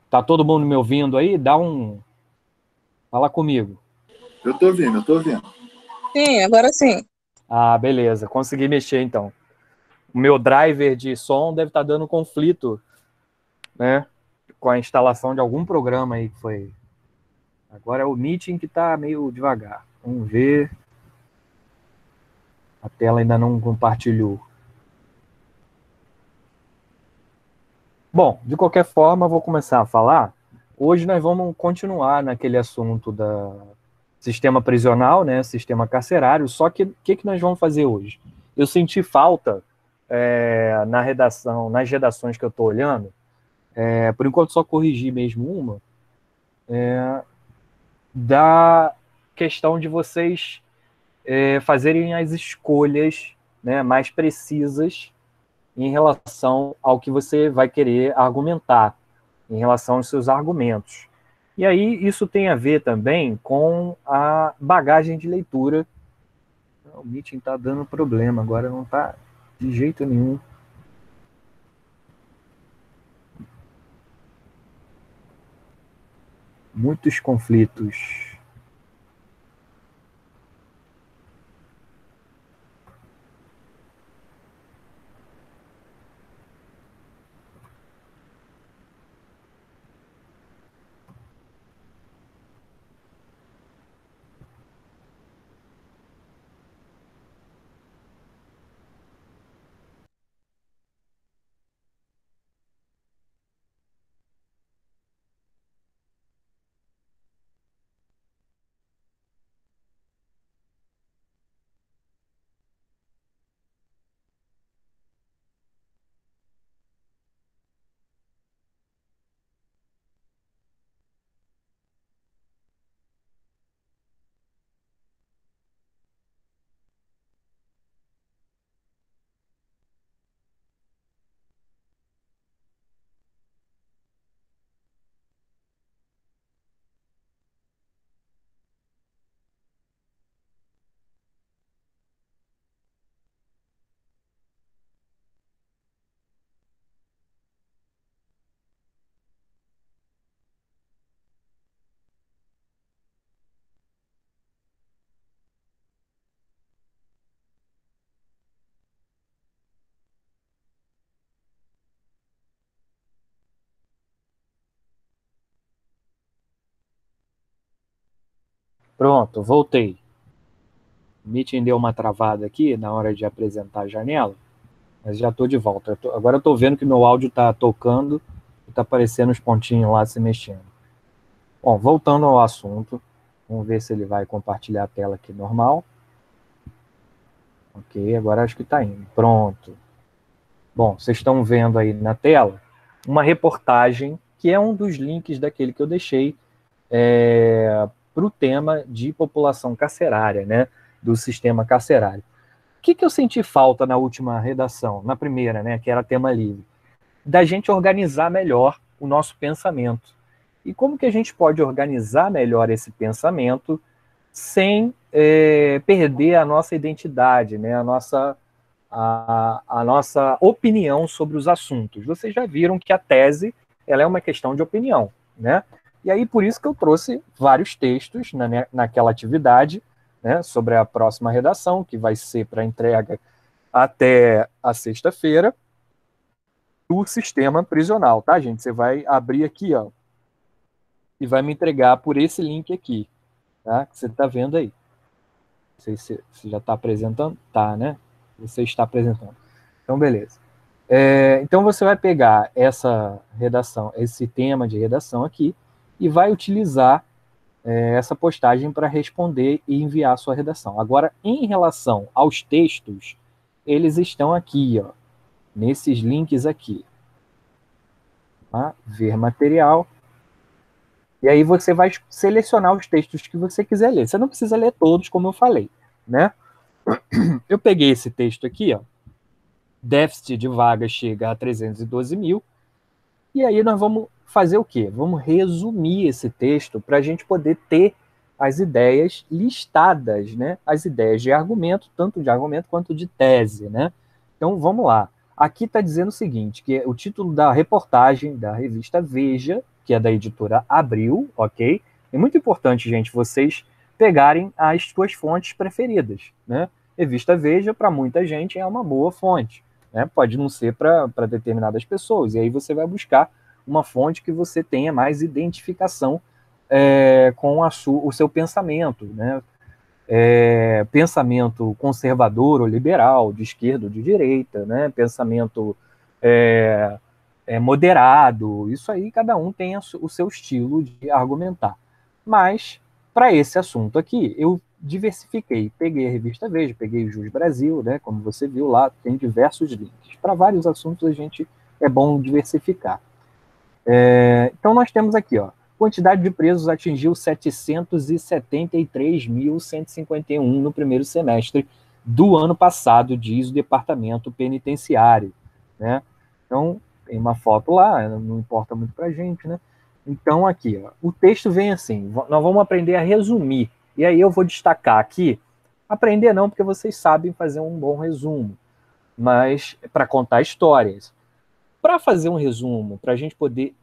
Tá todo mundo me ouvindo aí? Fala comigo. Eu tô ouvindo, eu tô ouvindo. Sim, agora sim. Ah, beleza. Consegui mexer, então. O meu driver de som deve estar dando conflito, né? Com a instalação de algum programa aí que foi. Agora é o Meeting que tá meio devagar. Vamos ver. A tela ainda não compartilhou. Bom, de qualquer forma, vou começar a falar. Hoje nós vamos continuar naquele assunto da sistema prisional, né, sistema carcerário, só que o que nós vamos fazer hoje? Eu senti falta na redação, nas redações que eu estou olhando, por enquanto só corrigi mesmo uma, da questão de vocês fazerem as escolhas, né, mais precisas em relação ao que você vai querer argumentar, em relação aos seus argumentos. E aí isso tem a ver também com a bagagem de leitura. O Meeting está dando problema, agora não está de jeito nenhum. Muitos conflitos. Pronto, voltei. O Meeting deu uma travada aqui na hora de apresentar a janela, mas já estou de volta. Agora eu estou vendo que meu áudio está tocando e está aparecendo os pontinhos lá se mexendo. Bom, voltando ao assunto, vamos ver se ele vai compartilhar a tela aqui normal. Ok, agora acho que está indo. Pronto. Bom, vocês estão vendo aí na tela uma reportagem que é um dos links daquele que eu deixei para o tema de população carcerária, né, do sistema carcerário. O que eu senti falta na última redação, na primeira, né, que era tema livre? Da gente organizar melhor o nosso pensamento. E como que a gente pode organizar melhor esse pensamento sem perder a nossa identidade, né, a nossa opinião sobre os assuntos. Vocês já viram que a tese ela é uma questão de opinião, né? E aí, por isso que eu trouxe vários textos naquela atividade, né, sobre a próxima redação, que vai ser para entrega até a sexta-feira, do sistema prisional, tá, gente? Você vai abrir aqui, ó, e vai me entregar por esse link aqui, tá? Que você está vendo aí. Não sei se você já está apresentando. Tá, né? Você está apresentando. Então, beleza. Então, você vai pegar essa redação, esse tema de redação aqui, e vai utilizar essa postagem para responder e enviar a sua redação. Agora, em relação aos textos, eles estão aqui, ó, nesses links aqui. Tá? Ver material. E aí você vai selecionar os textos que você quiser ler. Você não precisa ler todos, como eu falei, né? Eu peguei esse texto aqui, ó. Déficit de vagas chega a 312 mil. E aí nós vamos fazer o quê? Vamos resumir esse texto para a gente poder ter as ideias listadas, né? As ideias de argumento, tanto de argumento quanto de tese, né? Então, vamos lá. Aqui está dizendo o seguinte, que o título da reportagem da revista Veja que é da editora Abril, ok? É muito importante, gente, vocês pegarem as suas fontes preferidas, né? Revista Veja, para muita gente, é uma boa fonte, né? Pode não ser para determinadas pessoas, e aí você vai buscar uma fonte que você tenha mais identificação com o seu pensamento, né? Pensamento conservador ou liberal, de esquerda ou de direita, né? Pensamento moderado, isso aí cada um tem o seu estilo de argumentar. Mas, para esse assunto aqui, eu diversifiquei, peguei a revista Veja, peguei o Jus Brasil, né? Como você viu lá, tem diversos links. Para vários assuntos é bom diversificar. Então nós temos aqui, ó, quantidade de presos atingiu 773.151 no primeiro semestre do ano passado, diz o Departamento Penitenciário, né? Então, tem uma foto lá, não importa muito pra gente, né? Então, aqui, ó, o texto vem assim, nós vamos aprender a resumir, e aí eu vou destacar aqui, aprender não, porque vocês sabem fazer um bom resumo, mas para contar histórias. Para fazer um resumo, para a gente poder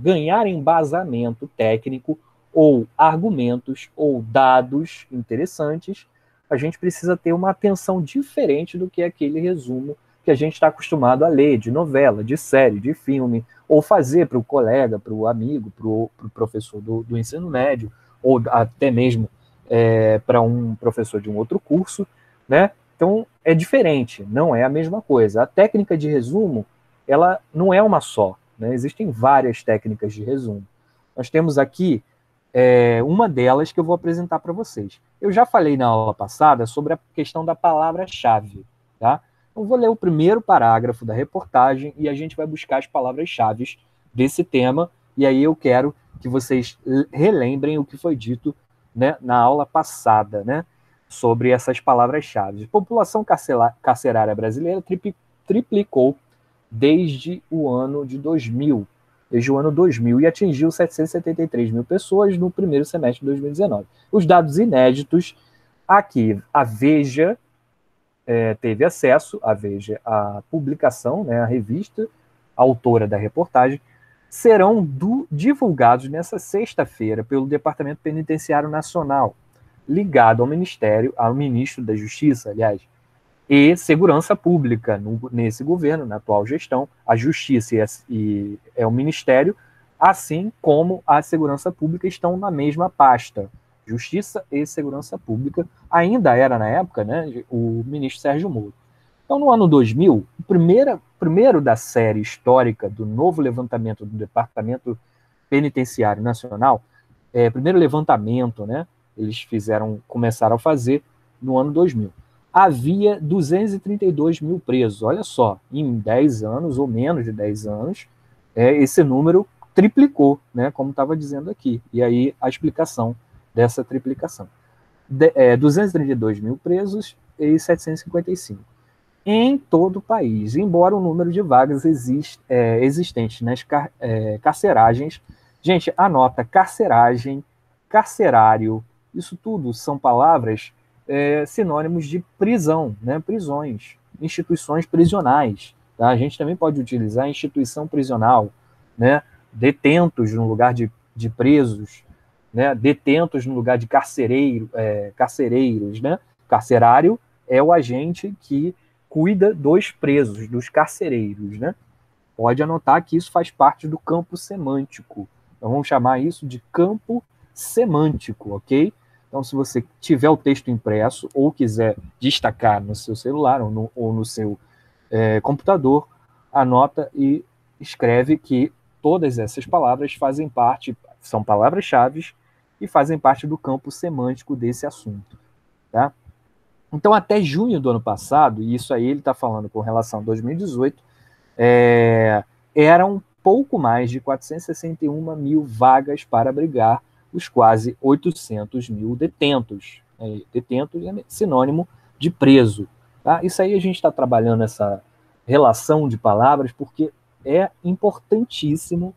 ganhar embasamento técnico ou argumentos ou dados interessantes, a gente precisa ter uma atenção diferente do que aquele resumo que a gente está acostumado a ler, de novela, de série, de filme, ou fazer para o colega, para o amigo, para o professor do ensino médio, ou até mesmo para um professor de um outro curso, né? Então, é diferente, não é a mesma coisa. A técnica de resumo, ela não é uma só, né? Existem várias técnicas de resumo. Nós temos aqui uma delas que eu vou apresentar para vocês. Eu já falei na aula passada sobre a questão da palavra-chave, tá? Eu vou ler o primeiro parágrafo da reportagem e a gente vai buscar as palavras-chave desse tema, e aí eu quero que vocês relembrem o que foi dito, né, na aula passada, né, sobre essas palavras-chave. A população carcerária brasileira triplicou desde o ano 2000, e atingiu 773 mil pessoas no primeiro semestre de 2019. Os dados inéditos, aqui a Veja teve acesso, a publicação, né, a revista, a autora da reportagem, serão divulgados nessa sexta-feira pelo Departamento Penitenciário Nacional, ligado ao ministro da Justiça, aliás, e Segurança Pública, nesse governo, na atual gestão. A Justiça e o Ministério, assim como a Segurança Pública, estão na mesma pasta. Justiça e Segurança Pública, ainda era, na época, né, o ministro Sérgio Moro. Então, no ano 2000, o primeiro da série histórica do novo levantamento do Departamento Penitenciário Nacional, primeiro levantamento, né, eles começaram a fazer no ano 2000. Havia 232 mil presos. Olha só, em 10 anos, ou menos de 10 anos, esse número triplicou, né, como estava dizendo aqui. E aí a explicação dessa triplicação. 232 mil presos e 755. Em todo o país, embora o número de vagas existentes nas carceragens, gente, anota, carceragem, carcerário, isso tudo são palavras sinônimos de prisão, né? Prisões, instituições prisionais. Tá? A gente também pode utilizar instituição prisional, né? Detentos no lugar de presos, né? Detentos no lugar de carcereiros. Né? Carcerário é o agente que cuida dos presos, dos carcereiros. Né? Pode anotar que isso faz parte do campo semântico. Então vamos chamar isso de campo semântico, ok? Então, se você tiver o texto impresso ou quiser destacar no seu celular ou no seu computador, anota e escreve que todas essas palavras são palavras-chave e fazem parte do campo semântico desse assunto. Tá? Então, até junho do ano passado, e isso aí ele está falando com relação a 2018, eram pouco mais de 461 mil vagas para abrigar os quase 800 mil detentos. Detentos é sinônimo de preso. Tá? Isso aí a gente está trabalhando essa relação de palavras porque é importantíssimo,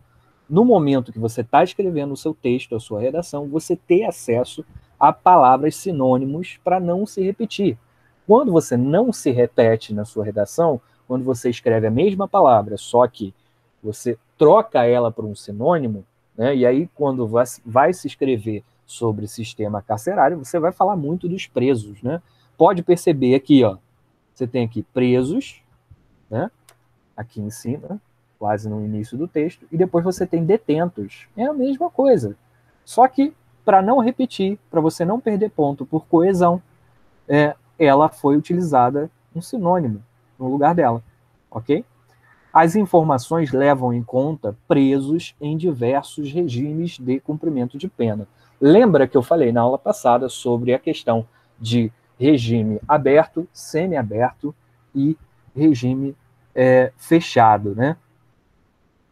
no momento que você está escrevendo o seu texto, a sua redação, você ter acesso a palavras sinônimos para não se repetir. Quando você não se repete na sua redação, quando você escreve a mesma palavra, só que Você troca ela por um sinônimo, né? E aí, quando vai se escrever sobre sistema carcerário, você vai falar muito dos presos, né? Pode perceber aqui, ó, você tem aqui presos, né? Aqui em cima, quase no início do texto, e depois você tem detentos. É a mesma coisa. Só que, para não repetir, para você não perder ponto por coesão, ela foi utilizada um sinônimo no lugar dela, ok? As informações levam em conta presos em diversos regimes de cumprimento de pena. Lembra que eu falei na aula passada sobre a questão de regime aberto, semiaberto e regime fechado, né?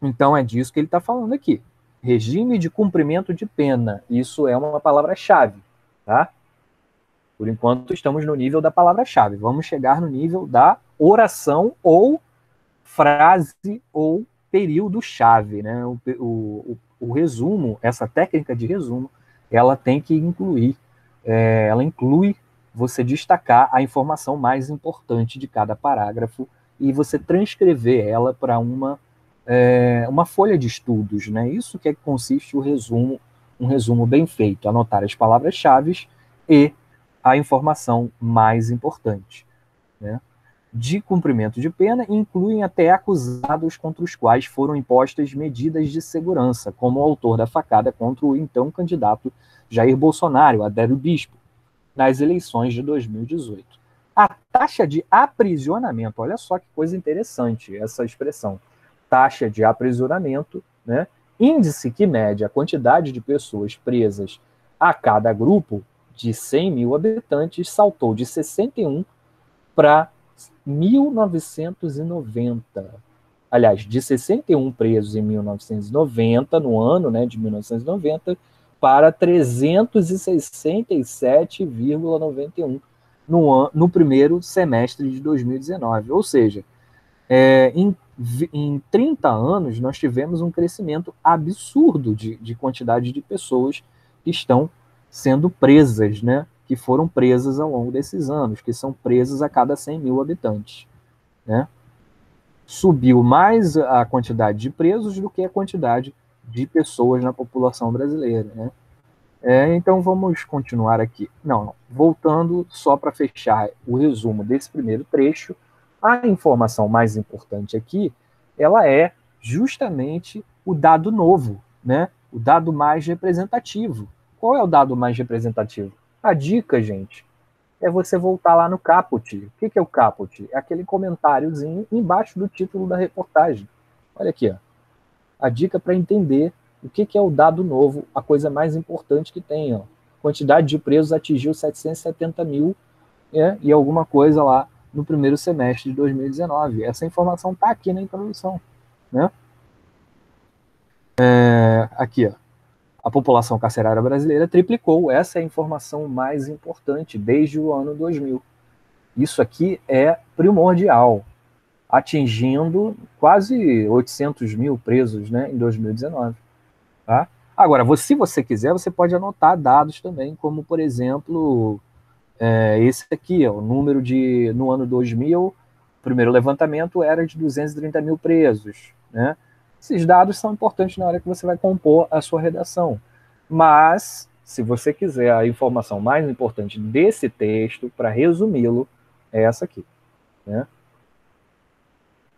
Então é disso que ele está falando aqui. Regime de cumprimento de pena. Isso é uma palavra-chave, tá? Por enquanto estamos no nível da palavra-chave. Vamos chegar no nível da oração ou frase ou período-chave, né? O resumo, essa técnica de resumo, ela tem que incluir, ela inclui você destacar a informação mais importante de cada parágrafo e você transcrever ela para uma folha de estudos, né? Isso que consiste o resumo, um resumo bem feito, anotar as palavras-chave e a informação mais importante, né? De cumprimento de pena incluem até acusados contra os quais foram impostas medidas de segurança, como o autor da facada contra o então candidato Jair Bolsonaro, Adélio Bispo, nas eleições de 2018. A taxa de aprisionamento, olha só que coisa interessante essa expressão, taxa de aprisionamento, né? Índice que mede a quantidade de pessoas presas a cada grupo de 100 mil habitantes, saltou de 61 para 1990. Aliás, de 61 presos em 1990, no ano, né, de 1990, para 367,91 no primeiro semestre de 2019. Ou seja, em 30 anos, nós tivemos um crescimento absurdo de quantidade de pessoas que estão sendo presas, né? Que foram presas ao longo desses anos, que são presas a cada 100 mil habitantes, né? Subiu mais a quantidade de presos do que a quantidade de pessoas na população brasileira, né? Então vamos continuar aqui. Não, voltando só para fechar o resumo desse primeiro trecho, a informação mais importante aqui, ela é justamente o dado novo, né? O dado mais representativo. Qual é o dado mais representativo? A dica, gente, é você voltar lá no caput. O que é o caput? É aquele comentáriozinho embaixo do título da reportagem. Olha aqui, ó. A dica para entender o que é o dado novo, a coisa mais importante que tem. Ó. Quantidade de presos atingiu 770 mil e alguma coisa lá no primeiro semestre de 2019. Essa informação está aqui na introdução. Né? Aqui, ó. A população carcerária brasileira triplicou. Essa é a informação mais importante desde o ano 2000. Isso aqui é primordial, atingindo quase 800 mil presos, né, em 2019. Tá? Agora, se você quiser, você pode anotar dados também, como, por exemplo, esse aqui, ó, o número no ano 2000, o primeiro levantamento era de 230 mil presos. Né? Esses dados são importantes na hora que você vai compor a sua redação. Mas, se você quiser a informação mais importante desse texto, para resumi-lo, é essa aqui. Né?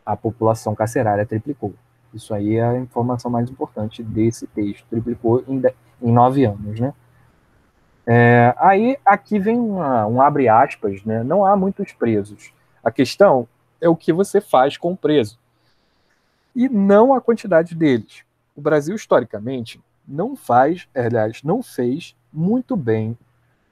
A população carcerária triplicou. Isso aí é a informação mais importante desse texto. Triplicou em 9 anos. Né? Aí, aqui vem um abre aspas, né? Não há muitos presos. A questão é o que você faz com o preso. E não a quantidade deles. O Brasil, historicamente, não fez muito bem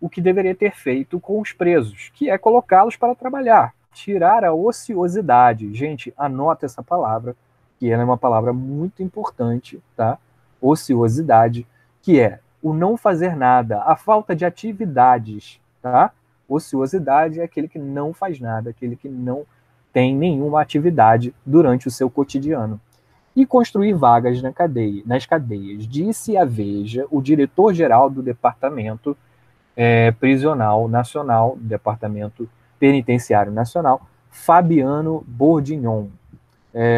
o que deveria ter feito com os presos, que é colocá-los para trabalhar, tirar a ociosidade. Gente, anota essa palavra, que ela é uma palavra muito importante, tá? Ociosidade, que é o não fazer nada, a falta de atividades, tá? Ociosidade é aquele que não faz nada, aquele que não tem nenhuma atividade durante o seu cotidiano. E construir vagas nas cadeias. Disse a Veja o diretor-geral do Departamento Prisional Nacional, Departamento Penitenciário Nacional, Fabiano Bordignon.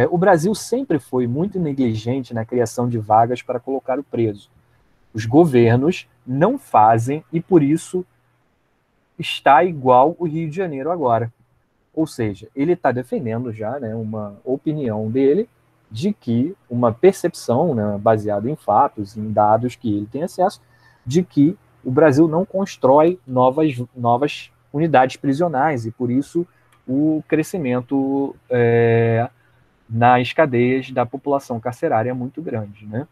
O Brasil sempre foi muito negligente na criação de vagas para colocar o preso. Os governos não fazem e, por isso, está igual o Rio de Janeiro agora. Ou seja, ele está defendendo já, né, uma opinião dele de que uma percepção, né, baseada em fatos, em dados que ele tem acesso, de que o Brasil não constrói novas unidades prisionais e, por isso, o crescimento nas cadeias da população carcerária é muito grande, né?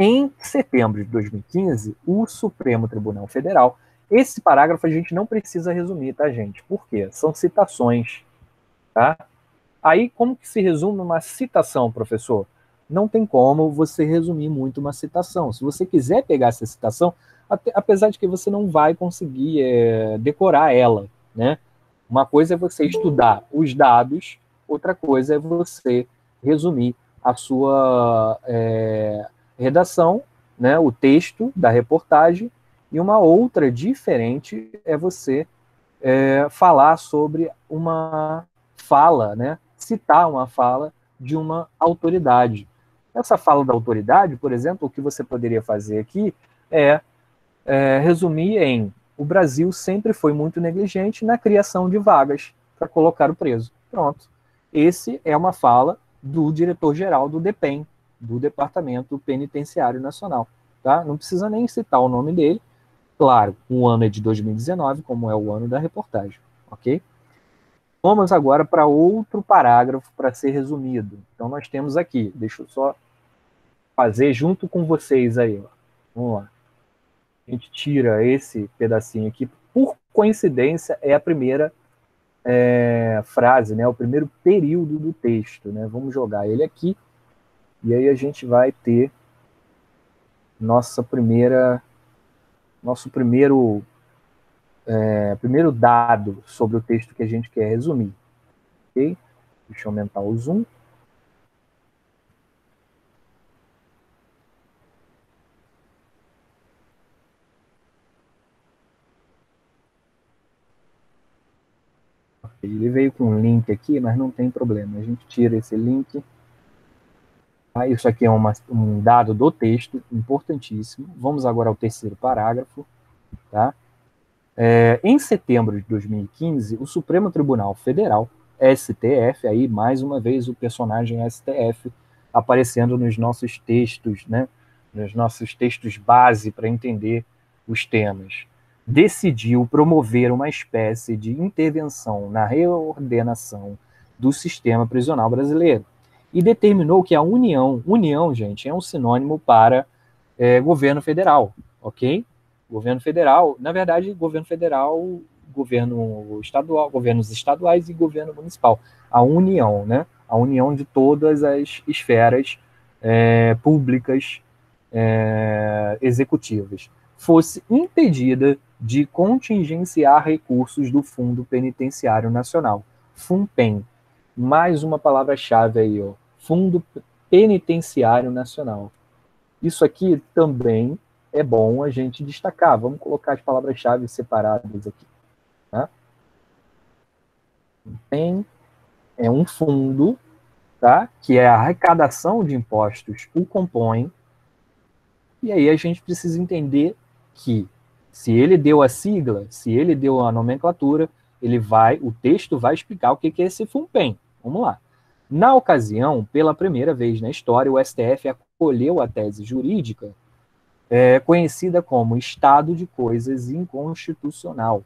Em setembro de 2015, o Supremo Tribunal Federal, esse parágrafo a gente não precisa resumir, tá, gente? Por quê? São citações, tá? Aí, como que se resume uma citação, professor? Não tem como você resumir muito uma citação. Se você quiser pegar essa citação, apesar de que você não vai conseguir decorar ela, né? Uma coisa é você estudar os dados, outra coisa é você resumir a sua redação, né, o texto da reportagem, e uma outra diferente é você falar sobre uma fala, né, citar uma fala de uma autoridade. Essa fala da autoridade, por exemplo, o que você poderia fazer aqui é resumir em: o Brasil sempre foi muito negligente na criação de vagas para colocar o preso. Pronto. Esse é uma fala do diretor-geral do DEPEN, do Departamento Penitenciário Nacional. Tá? Não precisa nem citar o nome dele. Claro, o ano é de 2019, como é o ano da reportagem. Ok? Vamos agora para outro parágrafo para ser resumido. Então, nós temos aqui, deixa eu só fazer junto com vocês aí. Ó. Vamos lá. A gente tira esse pedacinho aqui. Por coincidência, é a primeira frase, né? O primeiro período do texto. Né? Vamos jogar ele aqui. E aí a gente vai ter nosso primeiro dado sobre o texto que a gente quer resumir. Ok? Deixa eu aumentar o zoom. Ele veio com um link aqui, mas não tem problema. A gente tira esse link. Tá? Isso aqui é um dado do texto, importantíssimo. Vamos agora ao terceiro parágrafo. Tá? Em setembro de 2015, o Supremo Tribunal Federal, STF, aí mais uma vez o personagem STF aparecendo nos nossos textos, né? Nos nossos textos base para entender os temas, decidiu promover uma espécie de intervenção na reordenação do sistema prisional brasileiro e determinou que a união, gente, é um sinônimo para governo federal, ok? Governo federal, na verdade, governo federal, governo estadual, governos estaduais e governo municipal. A união, né? A união de todas as esferas públicas executivas fosse impedida de contingenciar recursos do Fundo Penitenciário Nacional, FUNPEN. Mais uma palavra-chave aí, ó, Fundo Penitenciário Nacional. Isso aqui também é bom a gente destacar. Vamos colocar as palavras-chave separadas aqui. Tá? FUNPEN é um fundo, tá? Que é a arrecadação de impostos o compõe. E aí a gente precisa entender que se ele deu a sigla, se ele deu a nomenclatura, o texto vai explicar o que é esse FUNPEN. Vamos lá. Na ocasião, pela primeira vez na história, o STF acolheu a tese jurídica conhecida como estado de coisas inconstitucional,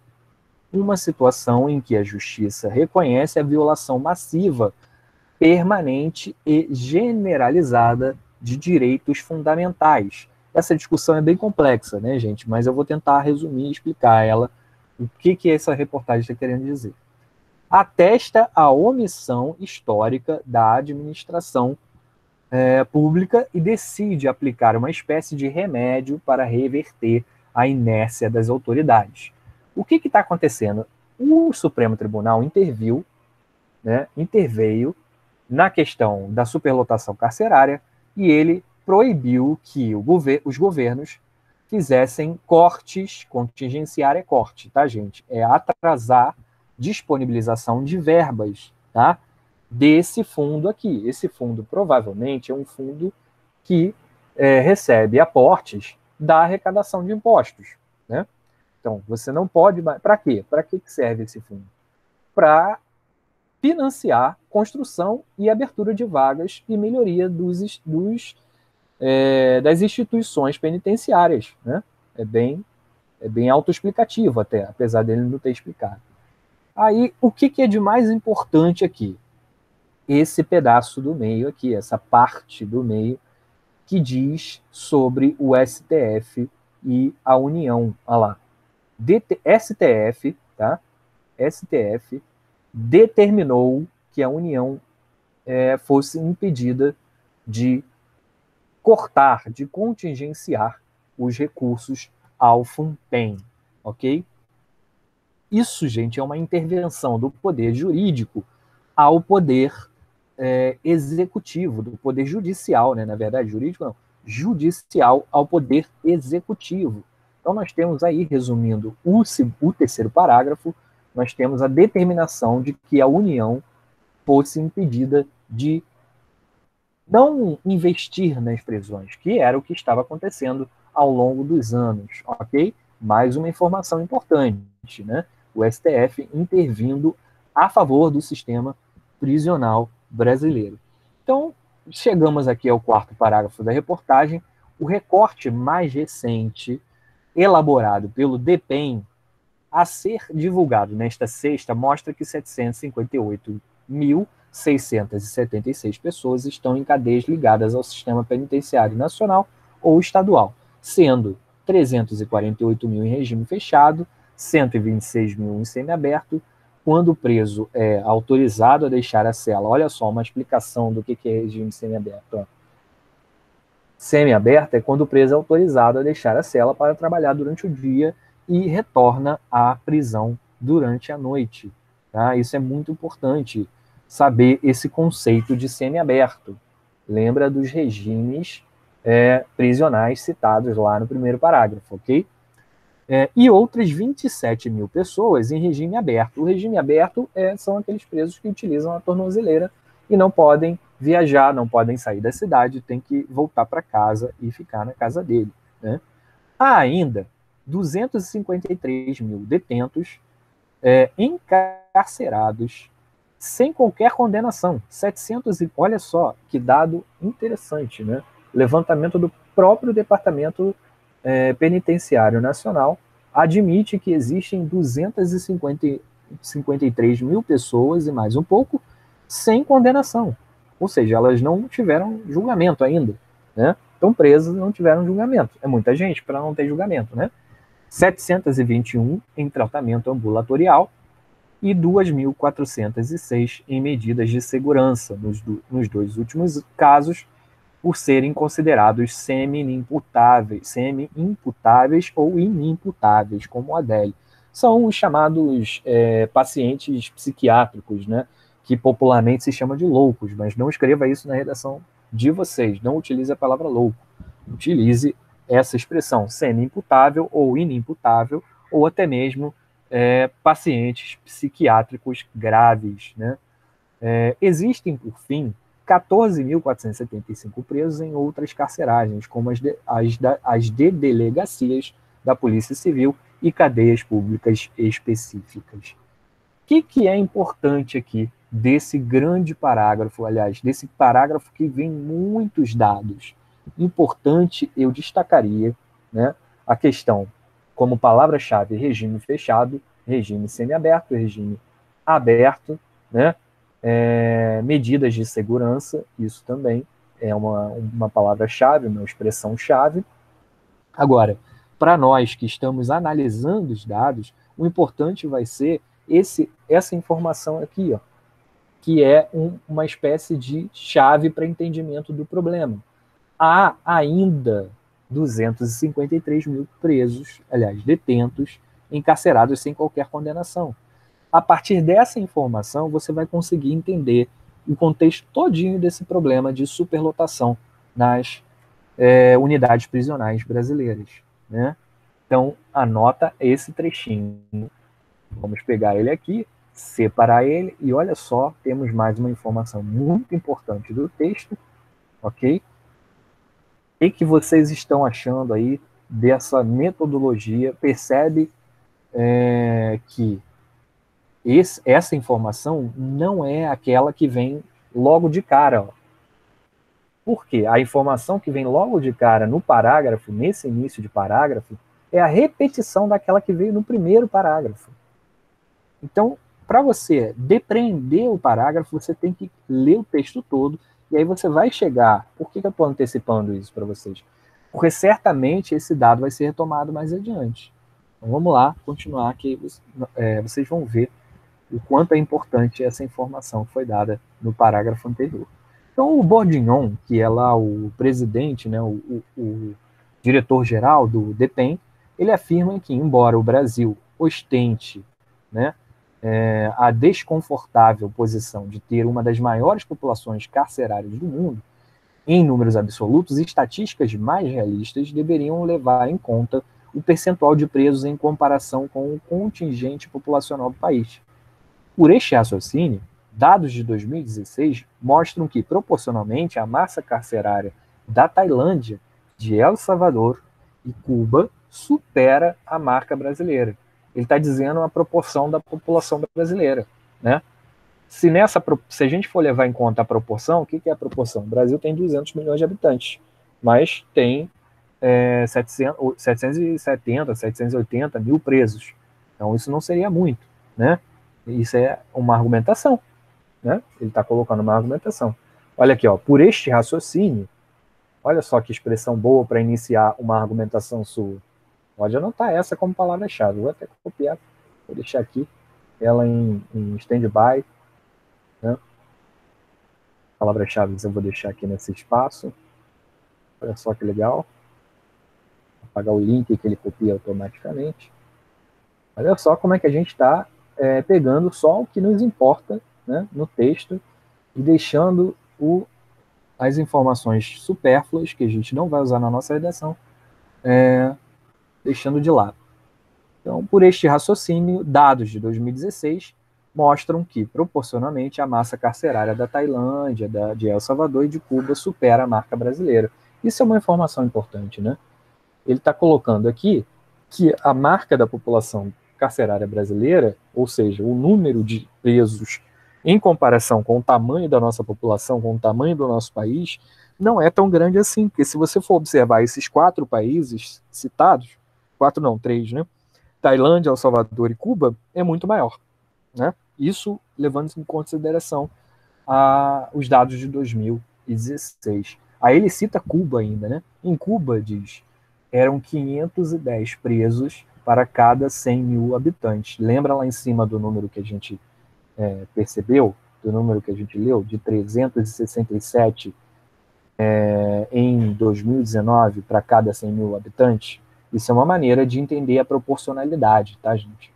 uma situação em que a justiça reconhece a violação massiva, permanente e generalizada de direitos fundamentais. Essa discussão é bem complexa, né, gente? Mas eu vou tentar resumir e explicar ela, o que essa reportagem está querendo dizer. Atesta a omissão histórica da administração pública e decide aplicar uma espécie de remédio para reverter a inércia das autoridades. O que está acontecendo? O Supremo Tribunal interveio na questão da superlotação carcerária e ele proibiu que os governos fizessem cortes, contingenciar é corte, tá, gente? É atrasar disponibilização de verbas, tá? desse fundo aqui. Esse fundo provavelmente é um fundo que recebe aportes da arrecadação de impostos, né? Então, você não pode... Para quê? Para que serve esse fundo? Para financiar construção e abertura de vagas e melhoria das instituições penitenciárias, né? É bem autoexplicativo até, apesar dele não ter explicado. Aí, o que é de mais importante aqui? Esse pedaço do meio aqui, essa parte do meio, que diz sobre o STF e a União. Olha lá. STF, tá? STF determinou que a União fosse impedida de cortar, de contingenciar os recursos ao FUNPEN, ok? Isso, gente, é uma intervenção do poder jurídico ao poder executivo, do poder judicial, né? Na verdade, jurídico não, judicial ao poder executivo. Então, nós temos aí, resumindo o terceiro parágrafo, nós temos a determinação de que a União fosse impedida de não investir nas prisões, que era o que estava acontecendo ao longo dos anos, ok? Mais uma informação importante, né? O STF intervindo a favor do sistema prisional brasileiro. Então, chegamos aqui ao quarto parágrafo da reportagem. O recorte mais recente, elaborado pelo DEPEN, a ser divulgado nesta sexta, mostra que 758.676 pessoas estão em cadeias ligadas ao sistema penitenciário nacional ou estadual, sendo 348 mil em regime fechado, 126 mil em semiaberto. Quando o preso é autorizado a deixar a cela, olha só, uma explicação do que é regime semiaberto. Semiaberto é quando o preso é autorizado a deixar a cela para trabalhar durante o dia e retorna à prisão durante a noite. Tá? Isso é muito importante, saber esse conceito de semiaberto. Lembra dos regimes prisionais citados lá no primeiro parágrafo, ok? E outras 27 mil pessoas em regime aberto. O regime aberto são aqueles presos que utilizam a tornozeleira e não podem viajar, não podem sair da cidade, tem que voltar para casa e ficar na casa dele, né? Há ainda 253 mil detentos encarcerados sem qualquer condenação. 700 olha só, que dado interessante, né? Levantamento do próprio Departamento Penitenciário Nacional admite que existem 253 mil pessoas e mais um pouco sem condenação. Ou seja, elas não tiveram julgamento ainda, né? Estão presas e não tiveram julgamento. É muita gente para não ter julgamento, né? 721 em tratamento ambulatorial e 2.406 em medidas de segurança, nos dois últimos casos, por serem considerados semi-imputáveis ou inimputáveis, como a Adele. São os chamados pacientes psiquiátricos, né, que popularmente se chama de loucos, mas não escreva isso na redação de vocês, não utilize a palavra louco, utilize essa expressão, semi-imputável ou inimputável, ou até mesmo pacientes psiquiátricos graves, né? Existem, por fim, 14.475 presos em outras carceragens, como as de delegacias da Polícia Civil e cadeias públicas específicas. O que é importante aqui desse grande parágrafo, aliás, desse parágrafo que vem muitos dados? Importante, eu destacaria, né, a questão como palavra-chave regime fechado, regime semiaberto, regime aberto, né? Medidas de segurança, isso também é uma palavra-chave, uma expressão-chave. Agora, para nós que estamos analisando os dados, o importante vai ser essa informação aqui, ó, que é uma espécie de chave para entendimento do problema. Há ainda 253 mil presos, aliás, detentos, encarcerados sem qualquer condenação. A partir dessa informação, você vai conseguir entender o contexto todinho desse problema de superlotação nas unidades prisionais brasileiras, né? Então, anota esse trechinho. Vamos pegar ele aqui. separar ele, e olha só, temos mais uma informação muito importante do texto, ok? O que vocês estão achando aí dessa metodologia? Percebe que essa informação não é aquela que vem logo de cara. Ó. Por quê? A informação que vem logo de cara no parágrafo, nesse início de parágrafo, é a repetição daquela que veio no primeiro parágrafo. Então, para você depreender o parágrafo, você tem que ler o texto todo, e aí você vai chegar... Por que eu estou antecipando isso para vocês? Porque certamente esse dado vai ser retomado mais adiante. Então vamos lá, continuar, que vocês vão ver o quanto é importante essa informação que foi dada no parágrafo anterior. Então, o Bourguignon, que é lá o presidente, né, o diretor-geral do DEPEN, ele afirma que, embora o Brasil ostente, né, a desconfortável posição de ter uma das maiores populações carcerárias do mundo, em números absolutos, estatísticas mais realistas deveriam levar em conta o percentual de presos em comparação com o contingente populacional do país. Por este raciocínio, dados de 2016 mostram que, proporcionalmente, a massa carcerária da Tailândia, de El Salvador e Cuba supera a marca brasileira. Ele está dizendo a proporção da população brasileira, né? Se a gente for levar em conta a proporção, o que é a proporção? O Brasil tem 200 milhões de habitantes, mas tem 770, 780 mil presos. Então isso não seria muito, né? Isso é uma argumentação, né? Ele está colocando uma argumentação. Olha aqui, ó, por este raciocínio, olha só que expressão boa para iniciar uma argumentação sua. Pode anotar essa como palavra-chave. Vou até copiar, vou deixar aqui ela em stand-by. Né? Palavras-chave eu vou deixar aqui nesse espaço. Olha só que legal. Vou apagar o link que ele copia automaticamente. Olha só como é que a gente está pegando só o que nos importa, né, no texto e deixando as informações supérfluas que a gente não vai usar na nossa redação, deixando de lado. Então, por este raciocínio, dados de 2016 mostram que, proporcionalmente, a massa carcerária da Tailândia, de El Salvador e de Cuba supera a marca brasileira. Isso é uma informação importante, né? Ele está colocando aqui que a marca da população carcerária brasileira, ou seja, o número de presos em comparação com o tamanho da nossa população, com o tamanho do nosso país, não é tão grande assim, porque se você for observar esses 4 países citados, 4 não, 3, né? Tailândia, El Salvador e Cuba, é muito maior, né? Isso levando em consideração os dados de 2016. Aí ele cita Cuba ainda, né? Em Cuba, diz, eram 510 presos para cada 100 mil habitantes. Lembra lá em cima do número que a gente percebeu, do número que a gente leu, de 367 em 2019 para cada 100 mil habitantes? Isso é uma maneira de entender a proporcionalidade, tá, gente?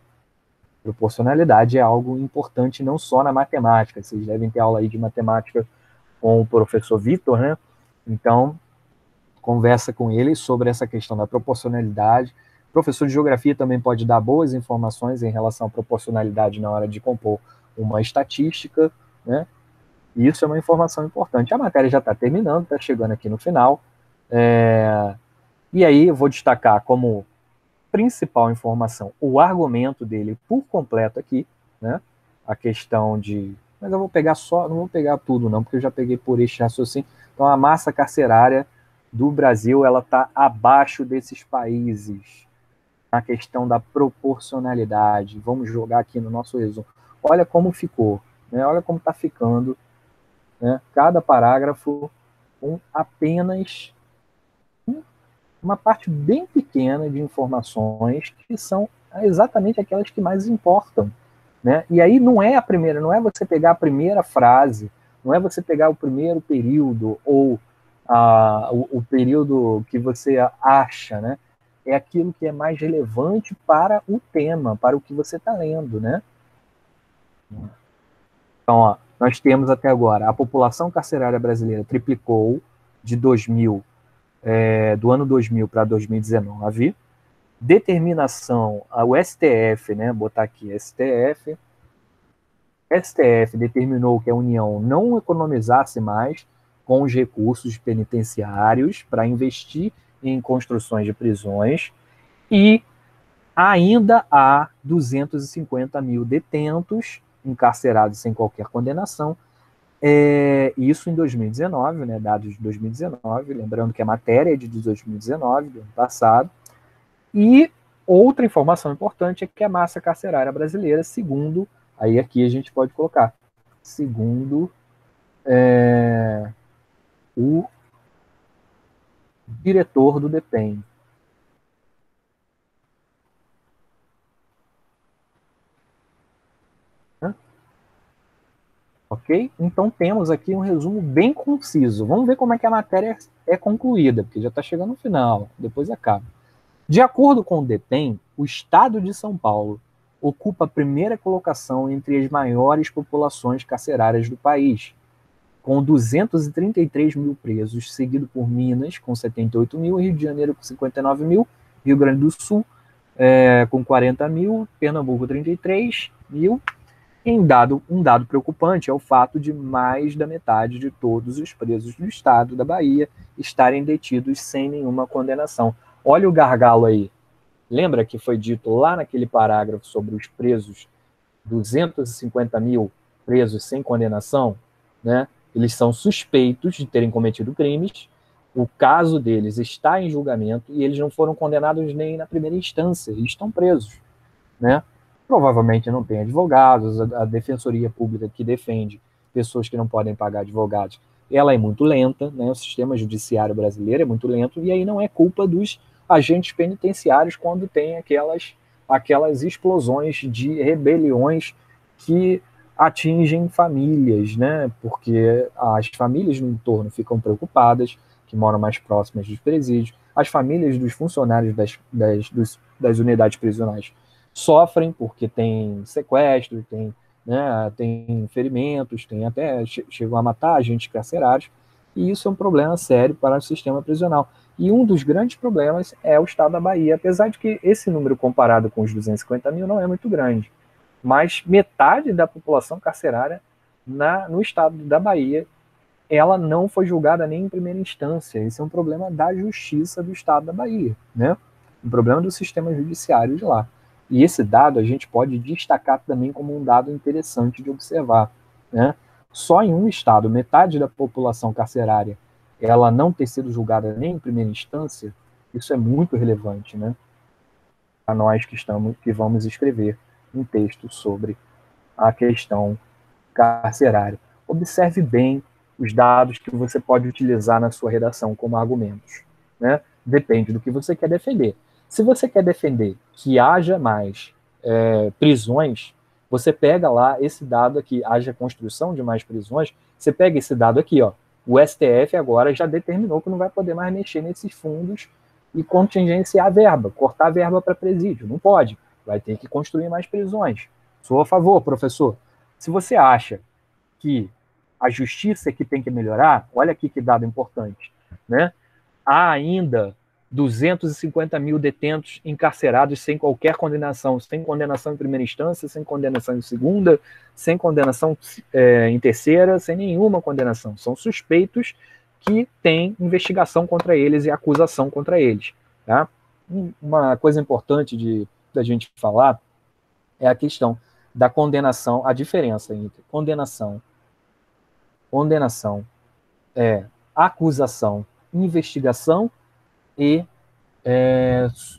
Proporcionalidade é algo importante não só na matemática. Vocês devem ter aula aí de matemática com o professor Vitor, né? Então, conversa com ele sobre essa questão da proporcionalidade. O professor de geografia também pode dar boas informações em relação à proporcionalidade na hora de compor uma estatística, né? E isso é uma informação importante. A matéria já está terminando, está chegando aqui no final. E aí eu vou destacar como principal informação o argumento dele por completo aqui, né? A questão de... Mas eu vou pegar só, não vou pegar tudo não, porque eu já peguei por este raciocínio. Então a massa carcerária do Brasil, ela está abaixo desses países na questão da proporcionalidade. Vamos jogar aqui no nosso resumo. Olha como ficou, né? Olha como está ficando, né? Cada parágrafo com apenas uma parte bem pequena de informações que são exatamente aquelas que mais importam, né? E aí não é a primeira, não é você pegar a primeira frase, não é você pegar o primeiro período ou o período que você acha, né? É aquilo que é mais relevante para o tema, para o que você está lendo, né? Então, ó, nós temos até agora a população carcerária brasileira triplicou de 2000 do ano 2000 para 2019, determinação, o STF, né, botar aqui STF, STF determinou que a União não economizasse mais com os recursos penitenciários para investir em construções de prisões, e ainda há 250 mil detentos encarcerados sem qualquer condenação. Isso em 2019, né, dados de 2019, lembrando que a matéria é de 2019, do ano passado. E outra informação importante é que a massa carcerária brasileira, segundo, aí aqui a gente pode colocar, segundo o diretor do DEPEN, ok? Então temos aqui um resumo bem conciso. Vamos ver como é que a matéria é concluída, porque já está chegando no final, depois acaba. De acordo com o DEPEN, o estado de São Paulo ocupa a primeira colocação entre as maiores populações carcerárias do país, com 233 mil presos, seguido por Minas, com 78 mil, Rio de Janeiro, com 59 mil, Rio Grande do Sul, com 40 mil, Pernambuco, 33 mil. Um dado preocupante é o fato de mais da metade de todos os presos do estado da Bahia estarem detidos sem nenhuma condenação. Olha o gargalo aí. Lembra que foi dito lá naquele parágrafo sobre os presos, 250 mil presos sem condenação, né? Eles são suspeitos de terem cometido crimes, o caso deles está em julgamento e eles não foram condenados nem na primeira instância, eles estão presos, né? Provavelmente não tem advogados, a defensoria pública que defende pessoas que não podem pagar advogados, ela é muito lenta, né? O sistema judiciário brasileiro é muito lento, e aí não é culpa dos agentes penitenciários quando tem aquelas explosões de rebeliões que atingem famílias, né? Porque as famílias no entorno ficam preocupadas, que moram mais próximas dos presídios, as famílias dos funcionários das unidades prisionais sofrem porque tem sequestro, tem ferimentos, tem até chegam a matar agentes carcerários, e isso é um problema sério para o sistema prisional. E um dos grandes problemas é o estado da Bahia, apesar de que esse número comparado com os 250 mil não é muito grande, mas metade da população carcerária no estado da Bahia, ela não foi julgada nem em primeira instância. Esse é um problema da justiça do estado da Bahia, né? Um problema do sistema judiciário de lá. E esse dado a gente pode destacar também como um dado interessante de observar, né? Só em um estado, metade da população carcerária, ela não ter sido julgada nem em primeira instância, isso é muito relevante, né? Para nós que vamos escrever um texto sobre a questão carcerária. Observe bem os dados que você pode utilizar na sua redação como argumentos, né? Depende do que você quer defender. Se você quer defender que haja mais prisões, você pega lá esse dado aqui, haja construção de mais prisões, você pega esse dado aqui, ó. O STF agora já determinou que não vai poder mais mexer nesses fundos e contingenciar a verba, cortar a verba para presídio. Não pode. Vai ter que construir mais prisões. Sou a favor, professor. Se você acha que a justiça é que tem que melhorar, olha aqui que dado importante, né? Há ainda 250 mil detentos encarcerados sem qualquer condenação, sem condenação em primeira instância, sem condenação em segunda, sem condenação em terceira, sem nenhuma condenação. São suspeitos que têm investigação contra eles e acusação contra eles. Tá? Uma coisa importante da gente falar é a questão da condenação, a diferença entre condenação, acusação, investigação e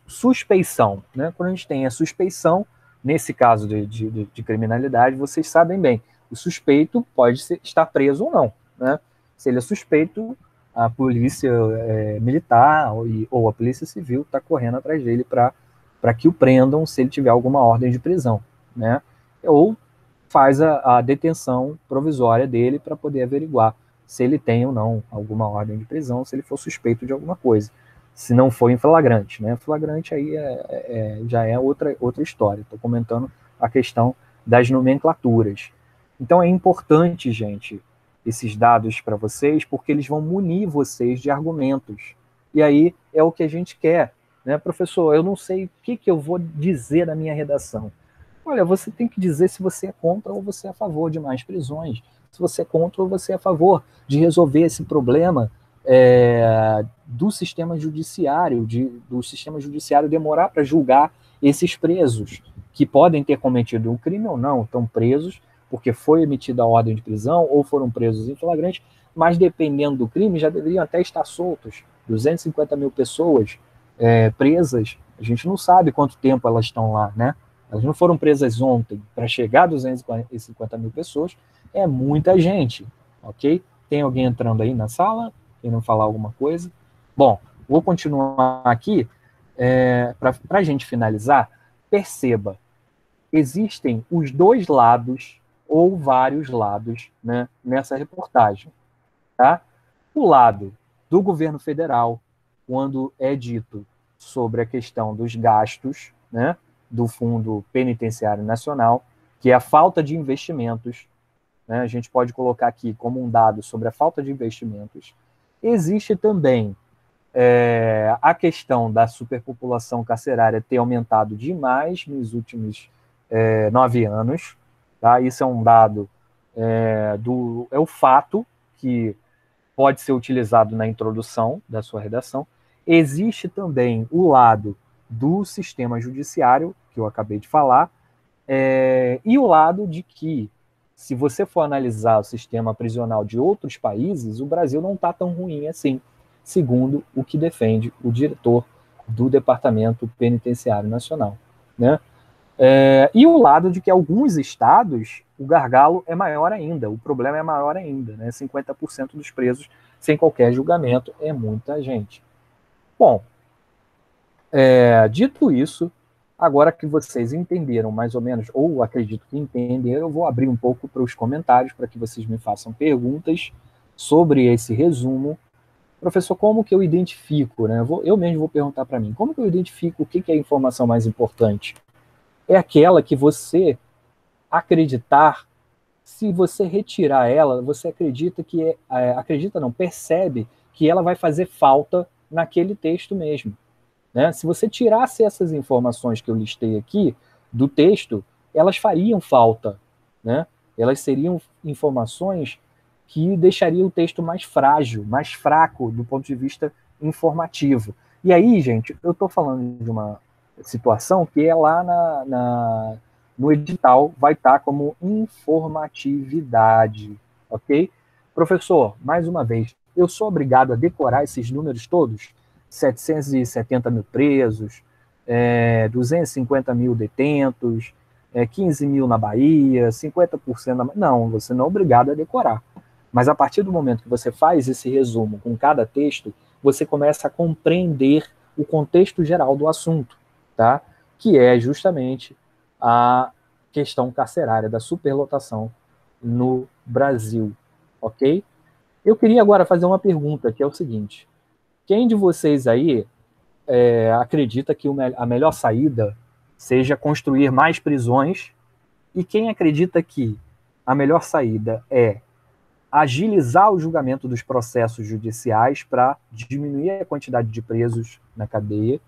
suspeição, né? Quando a gente tem a suspeição, nesse caso de criminalidade, vocês sabem bem, o suspeito pode estar preso ou não, né? Se ele é suspeito, a polícia militar ou a polícia civil está correndo atrás dele para que o prendam se ele tiver alguma ordem de prisão, né? Ou faz a detenção provisória dele para poder averiguar se ele tem ou não alguma ordem de prisão, se ele for suspeito de alguma coisa. Se não for em flagrante, né? Flagrante aí já é outra história. Estou comentando a questão das nomenclaturas. Então é importante, gente, esses dados para vocês, porque eles vão munir vocês de argumentos. E aí é o que a gente quer, né? Professor, eu não sei o que eu vou dizer na minha redação. Olha, você tem que dizer se você é contra ou você é a favor de mais prisões. Se você é contra ou você é a favor de resolver esse problema do sistema judiciário, do sistema judiciário demorar para julgar esses presos que podem ter cometido um crime ou não, estão presos porque foi emitida a ordem de prisão ou foram presos em flagrante, mas dependendo do crime já deveriam até estar soltos. 250 mil pessoas presas, a gente não sabe quanto tempo elas estão lá, né? Elas não foram presas ontem. Para chegar a 250 mil pessoas, é muita gente, ok? Tem alguém entrando aí na sala? Querendo falar alguma coisa? Bom, vou continuar aqui. Para a gente finalizar, perceba, existem os dois lados ou vários lados, né, nessa reportagem. Tá? O lado do governo federal, quando é dito sobre a questão dos gastos, né, do Fundo Penitenciário Nacional, que é a falta de investimentos, né, a gente pode colocar aqui como um dado sobre a falta de investimentos. Existe também a questão da superpopulação carcerária ter aumentado demais nos últimos 9 anos. Tá? Isso é um dado, é o fato que pode ser utilizado na introdução da sua redação. Existe também o lado do sistema judiciário, que eu acabei de falar, e o lado de que, se você for analisar o sistema prisional de outros países, o Brasil não está tão ruim assim, segundo o que defende o diretor do Departamento Penitenciário Nacional. Né? E o lado de que alguns estados, o gargalo é maior ainda, o problema é maior ainda, né? 50% dos presos sem qualquer julgamento é muita gente. Bom, dito isso, agora que vocês entenderam mais ou menos, ou acredito que entenderam, eu vou abrir um pouco para os comentários para que vocês me façam perguntas sobre esse resumo. Professor, como que eu identifico, né? Eu mesmo vou perguntar para mim, como que eu identifico o que é a informação mais importante? É aquela que você acreditar, se você retirar ela, você acredita que acredita não, percebe que ela vai fazer falta naquele texto mesmo. Né? Se você tirasse essas informações que eu listei aqui do texto, elas fariam falta. Né? Elas seriam informações que deixariam o texto mais frágil, mais fraco do ponto de vista informativo. E aí, gente, eu estou falando de uma situação que é lá no edital, vai estar como informatividade, ok? Professor, mais uma vez, eu sou obrigado a decorar esses números todos? 770 mil presos, 250 mil detentos, 15 mil na Bahia, 50% na... Não, você não é obrigado a decorar. Mas a partir do momento que você faz esse resumo com cada texto, você começa a compreender o contexto geral do assunto, tá? Que é justamente a questão carcerária, da superlotação no Brasil, ok? Eu queria agora fazer uma pergunta, que é o seguinte: quem de vocês aí acredita que a melhor saída seja construir mais prisões, e quem acredita que a melhor saída é agilizar o julgamento dos processos judiciais para diminuir a quantidade de presos na cadeia,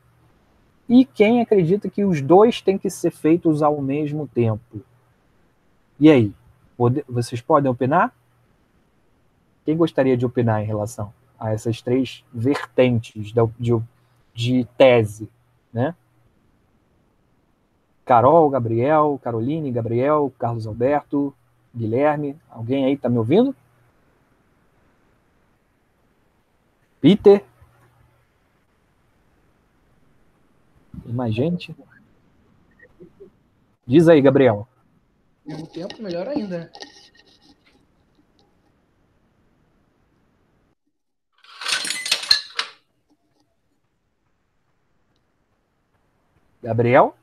e quem acredita que os dois têm que ser feitos ao mesmo tempo? E aí? Vocês podem opinar? Quem gostaria de opinar em relação a essas três vertentes de tese, né? Carol, Gabriel, Caroline, Gabriel, Carlos Alberto, Guilherme, alguém aí está me ouvindo? Peter? Tem mais gente? Diz aí, Gabriel. Ao mesmo tempo, melhor ainda, né? Gabriel?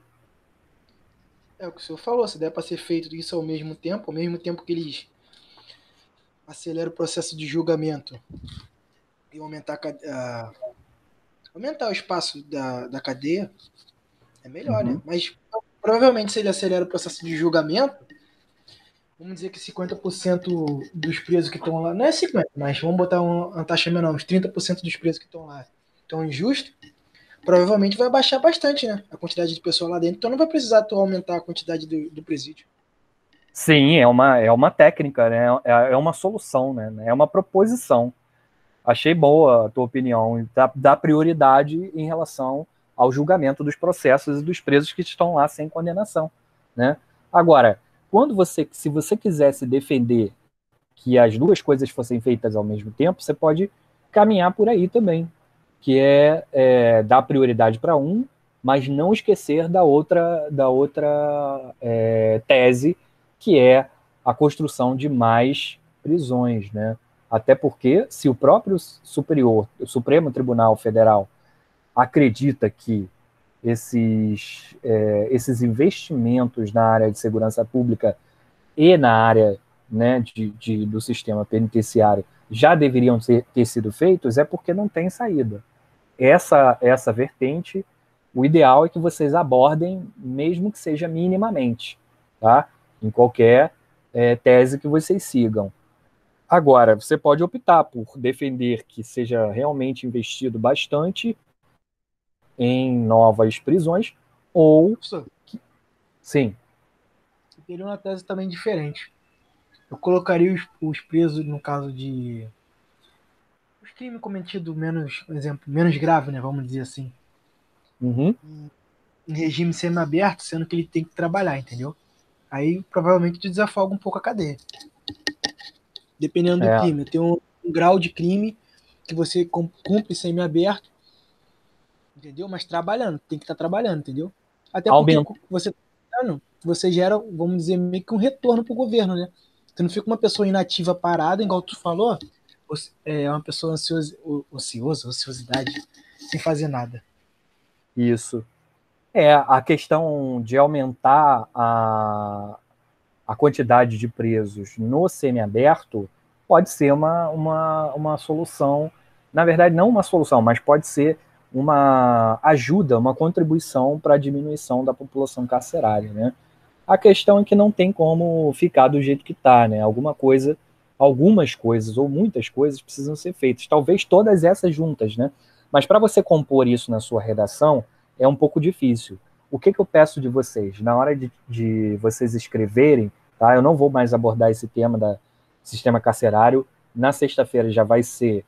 É o que o senhor falou, se der para ser feito isso ao mesmo tempo que eles aceleram o processo de julgamento e aumentar o espaço da cadeia, é melhor, né? Mas provavelmente se ele acelera o processo de julgamento, vamos dizer que 50% dos presos que estão lá, não é 50%, mas vamos botar uma taxa menor, uns 30% dos presos que estão lá estão injustos, provavelmente vai baixar bastante, né? A quantidade de pessoas lá dentro. Então não vai precisar tu aumentar a quantidade do presídio. Sim, é uma técnica, né? É uma solução, né? É uma proposição. Achei boa a tua opinião, e dá prioridade em relação ao julgamento dos processos e dos presos que estão lá sem condenação, né? Agora, se você quisesse defender que as duas coisas fossem feitas ao mesmo tempo, você pode caminhar por aí também, que é dar prioridade para um, mas não esquecer da outra tese, que é a construção de mais prisões, né? Até porque, se o próprio o Supremo Tribunal Federal, acredita que esses investimentos na área de segurança pública e na área, né, do sistema penitenciário já deveriam ter sido feitos, é porque não tem saída. Essa vertente, o ideal é que vocês abordem, mesmo que seja minimamente, tá? Em qualquer tese que vocês sigam. Agora, você pode optar por defender que seja realmente investido bastante em novas prisões, ou... Professor, Sim. eu teria uma tese também diferente. Eu colocaria os presos, no caso de. Os crimes cometidos menos, por exemplo, menos grave, né? Vamos dizer assim. Uhum. Em regime semiaberto, sendo que ele tem que trabalhar, entendeu? Aí provavelmente tu desafoga um pouco a cadeia. Dependendo do É, crime. Tem um grau de crime que você cumpre semiaberto, entendeu? Mas trabalhando, tem que estar trabalhando, entendeu? Até porque aumenta. você tá trabalhando, você gera, vamos dizer, meio que um retorno pro governo, né? Você não fica uma pessoa inativa parada, igual tu falou, é uma pessoa ociosidade, sem fazer nada. Isso. A questão de aumentar a quantidade de presos no semiaberto pode ser uma solução. Na verdade, não uma solução, mas pode ser uma ajuda, uma contribuição para a diminuição da população carcerária, né? A questão é que não tem como ficar do jeito que está, né? Algumas coisas ou muitas coisas precisam ser feitas. Talvez todas essas juntas, né? Mas para você compor isso na sua redação é um pouco difícil. O que eu peço de vocês? Na hora de vocês escreverem, tá? Eu não vou mais abordar esse tema do sistema carcerário. Na sexta-feira já vai ser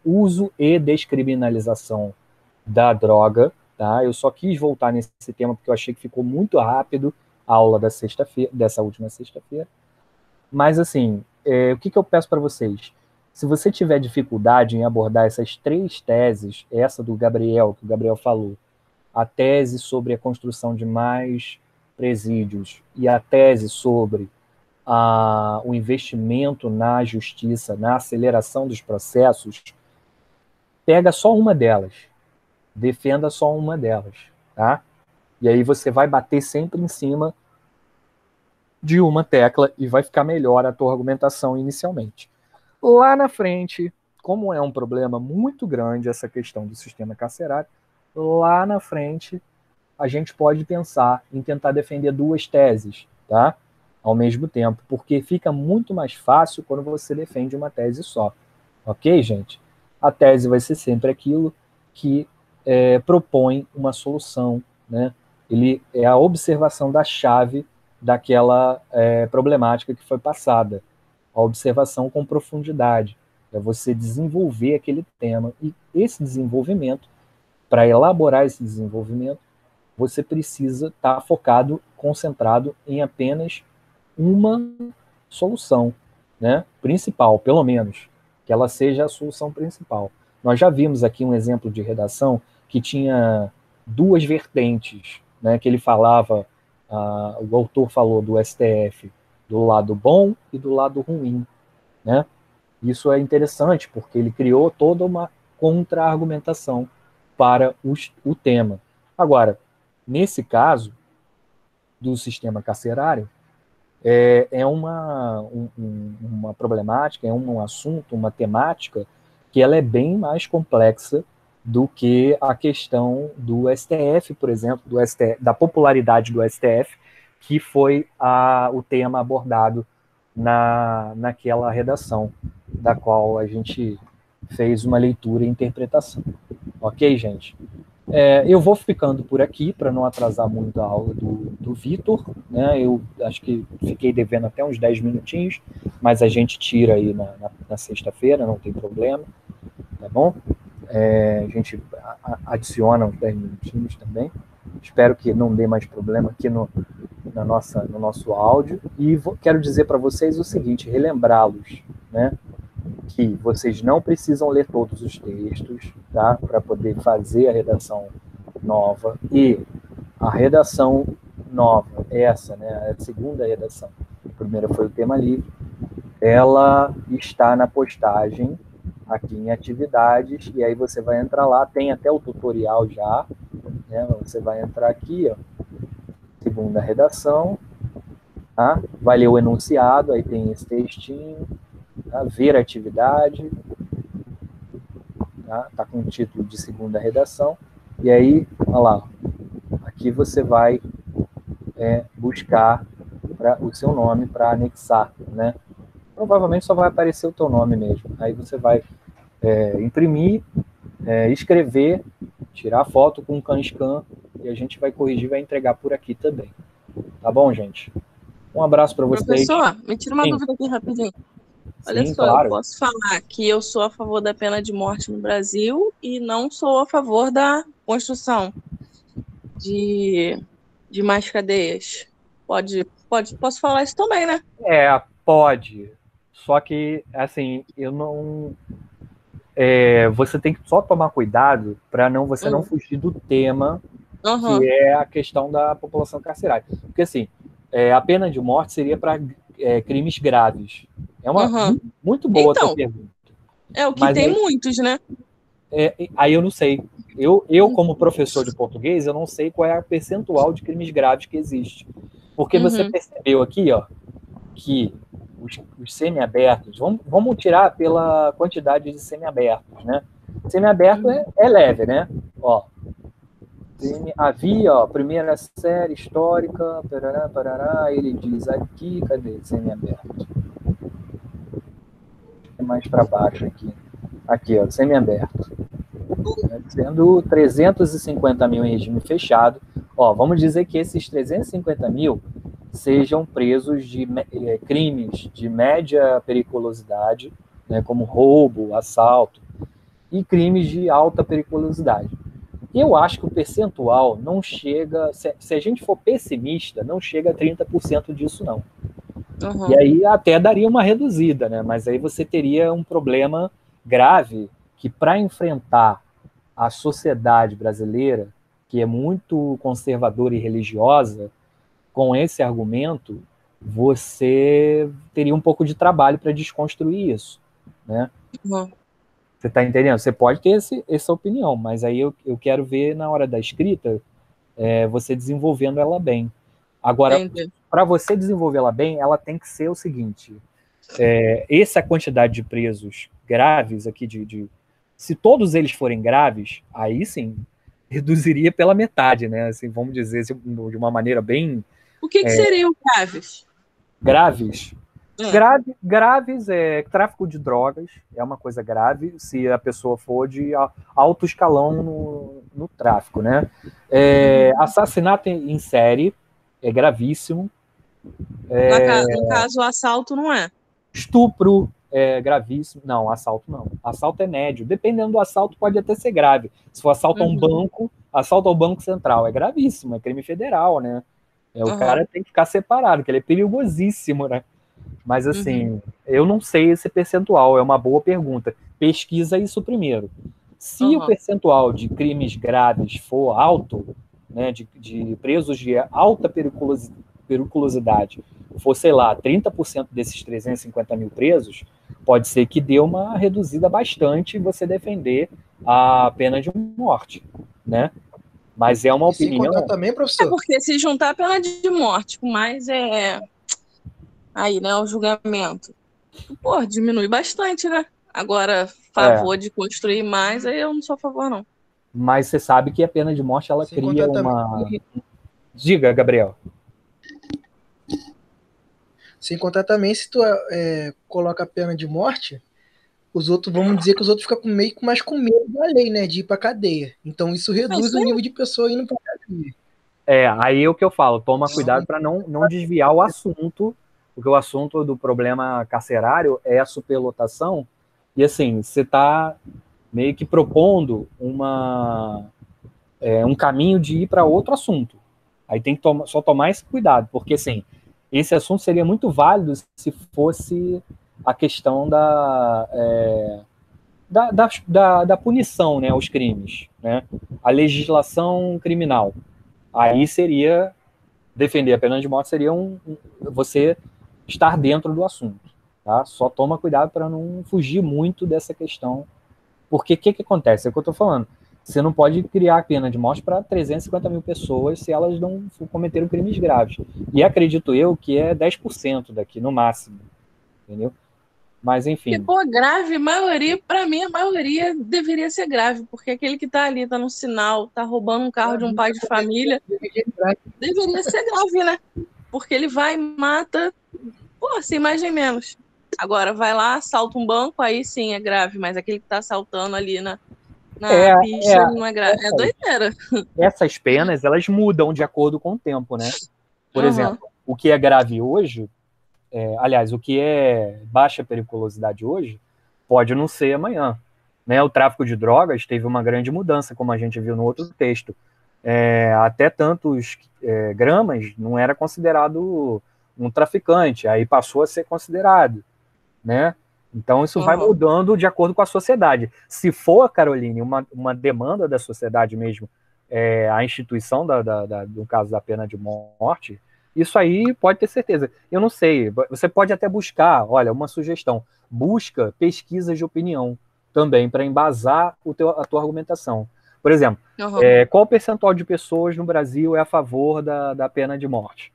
uso e descriminalização da droga, tá? Eu só quis voltar nesse tema porque eu achei que ficou muito rápido a aula da sexta-feira, dessa última sexta-feira. Mas, assim, o que eu peço para vocês? Se você tiver dificuldade em abordar essas três teses, essa do Gabriel, que o Gabriel falou, a tese sobre a construção de mais presídios e a tese sobre o investimento na justiça, na aceleração dos processos, pega só uma delas, defenda só uma delas, tá? E aí você vai bater sempre em cima de uma tecla e vai ficar melhor a tua argumentação inicialmente. Lá na frente, como é um problema muito grande essa questão do sistema carcerário, lá na frente a gente pode pensar em tentar defender duas teses, tá? Ao mesmo tempo, porque fica muito mais fácil quando você defende uma tese só. Ok, gente? A tese vai ser sempre aquilo que propõe uma solução, né? Ele é a observação da chave daquela problemática que foi passada. A observação com profundidade. É você desenvolver aquele tema. E esse desenvolvimento, para elaborar esse desenvolvimento, você precisa estar focado, concentrado em apenas uma solução, né? Principal, pelo menos, que ela seja a solução principal. Nós já vimos aqui um exemplo de redação que tinha duas vertentes, né? Que ele falava, o autor falou do STF, do lado bom e do lado ruim, né? Isso é interessante porque ele criou toda uma contra-argumentação para o tema. Agora, nesse caso do sistema carcerário, é uma problemática, é um assunto, uma temática que ela é bem mais complexa do que a questão do STF, por exemplo, da popularidade do STF, que foi o tema abordado naquela redação, da qual a gente fez uma leitura e interpretação. Ok, gente? Eu vou ficando por aqui para não atrasar muito a aula do Vitor, né? Eu acho que fiquei devendo até uns 10 minutinhos, mas a gente tira aí na sexta-feira, não tem problema, tá bom? A gente adiciona uns 10 minutinhos também. Espero que não dê mais problema aqui no nosso áudio. E quero dizer para vocês o seguinte, relembrá-los, né? Que vocês não precisam ler todos os textos, tá? Para poder fazer a redação nova. E a redação nova, essa, né? A segunda redação, a primeira foi o tema livre, ela está na postagem aqui em atividades, e aí você vai entrar lá, tem até o tutorial já, né? Você vai entrar aqui, ó, segunda redação, tá? Vai ler o enunciado, aí tem esse textinho, tá? Ver a atividade, tá com o título de segunda redação, e aí, olha lá, aqui você vai buscar o seu nome para anexar, né? Provavelmente só vai aparecer o teu nome mesmo, aí você vai imprimir, escrever, tirar foto com um scan, e a gente vai corrigir, vai entregar por aqui também, tá bom, gente? Um abraço para vocês. Professor, me tira uma Sim. dúvida aqui rapidinho. Olha Sim, só, claro. eu posso falar que eu sou a favor da pena de morte no Brasil e não sou a favor da construção de mais cadeias. Posso falar isso também, né? Pode. Só que, assim, eu não... você tem que só tomar cuidado para você não fugir do tema, que é a questão da população carcerária. Porque, assim, a pena de morte seria para crimes graves. É uma muito boa a tua pergunta. É o que tem muitos, né? Aí eu não sei. Eu, como professor de português, eu não sei qual é o percentual de crimes graves que existe. Porque você percebeu aqui, ó, que os semiabertos, vamos tirar pela quantidade de semiabertos, né? Semiaberto é leve, né? Ó, havia, ó, primeira série histórica, parará, parará, ele diz aqui, cadê semiaberto? Mais para baixo aqui. Aqui, ó, semiaberto. Sendo 350 mil em regime fechado. Ó, vamos dizer que esses 350 mil sejam presos de crimes de média periculosidade, né, como roubo, assalto, e crimes de alta periculosidade. Eu acho que o percentual não chega, se a gente for pessimista, não chega a 30% disso, não. E aí até daria uma reduzida, né? Mas aí você teria um problema grave que, para enfrentar a sociedade brasileira, que é muito conservadora e religiosa, com esse argumento, você teria um pouco de trabalho para desconstruir isso, né? Você está entendendo? Você pode ter essa opinião, mas aí eu quero ver na hora da escrita você desenvolvendo ela bem. Agora, para você desenvolver ela bem, ela tem que ser o seguinte, essa quantidade de presos graves aqui, se todos eles forem graves, aí sim, reduziria pela metade, né? Assim, vamos dizer de uma maneira bem... O que seriam graves? Graves? Graves é tráfico de drogas, é uma coisa grave se a pessoa for de alto escalão no tráfico, né? Assassinato em série é gravíssimo. No caso, o assalto não é? Estupro é gravíssimo. Não, assalto não. Assalto é médio. Dependendo do assalto, pode até ser grave. Se for assalto a um banco, assalto ao Banco Central, é gravíssimo, é crime federal, né? O cara tem que ficar separado, porque ele é perigosíssimo, né? Mas, assim, eu não sei esse percentual, é uma boa pergunta. Pesquisa isso primeiro. Se o percentual de crimes graves for alto, né, de presos de alta periculosidade, for, sei lá, 30% desses 350 mil presos, pode ser que dê uma reduzida bastante você defender a pena de morte, né? Mas é uma opinião... Sem contar também, professor? Porque se juntar a pena de morte com mais aí, né, o julgamento, pô, diminui bastante, né? Agora, favor de construir mais, aí eu não sou a favor, não. Mas você sabe que a pena de morte, ela Sem cria uma... também. Diga, Gabriel. Sem contar também, se tu coloca a pena de morte, os outros, vamos dizer que os outros ficam meio mais com medo da lei, né? De ir pra cadeia. Então isso reduz o nível de pessoa indo pra cadeia. Aí é o que eu falo, toma cuidado para não desviar o assunto, porque o assunto do problema carcerário é a superlotação, e assim, você está meio que propondo um caminho de ir para outro assunto. Aí tem que só tomar esse cuidado, porque assim, esse assunto seria muito válido se fosse a questão da punição, né, aos crimes, né? A legislação criminal. Aí seria defender a pena de morte seria você estar dentro do assunto, tá? Só toma cuidado para não fugir muito dessa questão, porque o que acontece? É o que eu estou falando. Você não pode criar a pena de morte para 350 mil pessoas se elas não cometeram crimes graves. E acredito eu que é 10% daqui, no máximo. Entendeu? Mas, enfim. Ficou grave, maioria, para mim, a maioria deveria ser grave, porque aquele que tá ali, tá no sinal, tá roubando um carro de um pai de família, deveria ser grave, né? Porque ele vai e mata, pô, sem mais nem menos. Agora, vai lá, assalta um banco, aí sim é grave, mas aquele que tá assaltando ali na pista não é grave. É doideira. Essas penas, elas mudam de acordo com o tempo, né? Por exemplo, o que é grave hoje, aliás, o que é baixa periculosidade hoje, pode não ser amanhã. Né? O tráfico de drogas teve uma grande mudança, como a gente viu no outro texto. Até tantos gramas não era considerado um traficante, aí passou a ser considerado. Né? Então isso vai mudando de acordo com a sociedade. Se for, Caroline, uma demanda da sociedade mesmo, a instituição do caso da pena de morte, isso aí pode ter certeza. Eu não sei, você pode até buscar, olha, uma sugestão, busca pesquisas de opinião também para embasar a tua argumentação. Por exemplo, qual o percentual de pessoas no Brasil é a favor da pena de morte?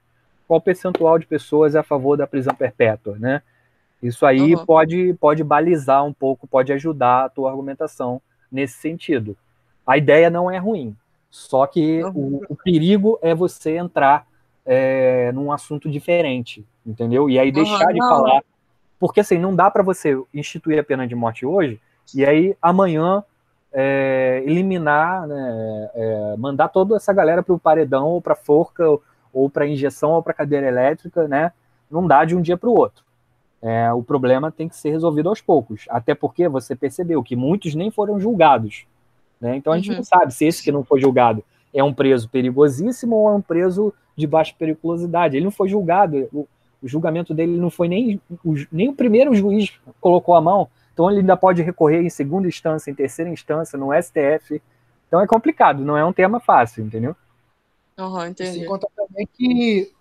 Qual o percentual de pessoas é a favor da prisão perpétua, né? Isso aí pode balizar um pouco, pode ajudar a tua argumentação nesse sentido. A ideia não é ruim, só que o perigo é você entrar num assunto diferente, entendeu? E aí deixar de falar, porque assim, não dá para você instituir a pena de morte hoje e aí amanhã eliminar, né, mandar toda essa galera para o paredão, ou para forca, ou para injeção, ou para cadeira elétrica, né? Não dá de um dia para o outro. O problema tem que ser resolvido aos poucos, até porque você percebeu que muitos nem foram julgados, né? Então a gente não sabe se esse que não foi julgado é um preso perigosíssimo ou é um preso de baixa periculosidade. Ele não foi julgado, o julgamento dele não foi nem o primeiro juiz colocou a mão, então ele ainda pode recorrer em segunda instância, em terceira instância, no STF. Então é complicado, não é um tema fácil, entendeu? Entendi. Sem contar também que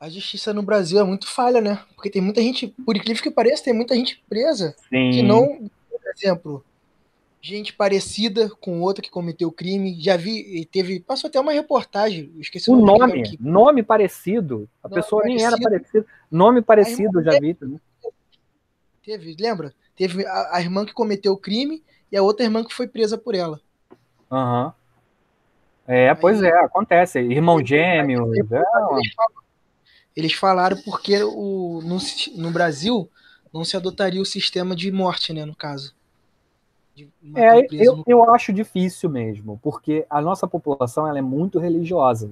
a justiça no Brasil é muito falha, né? Porque tem muita gente, por incrível que pareça, tem muita gente presa que não, por exemplo, gente parecida com outra que cometeu crime. Já vi, passou até uma reportagem, esqueci o nome. Nome parecido, a pessoa nem era parecida. Nome parecido, já vi também. Lembra? Teve a irmã que cometeu o crime e a outra irmã que foi presa por ela. Pois é, acontece. Irmão gêmeo. Eles falaram porque no Brasil não se adotaria o sistema de morte, né, no caso. Eu acho difícil mesmo, porque a nossa população ela é muito religiosa.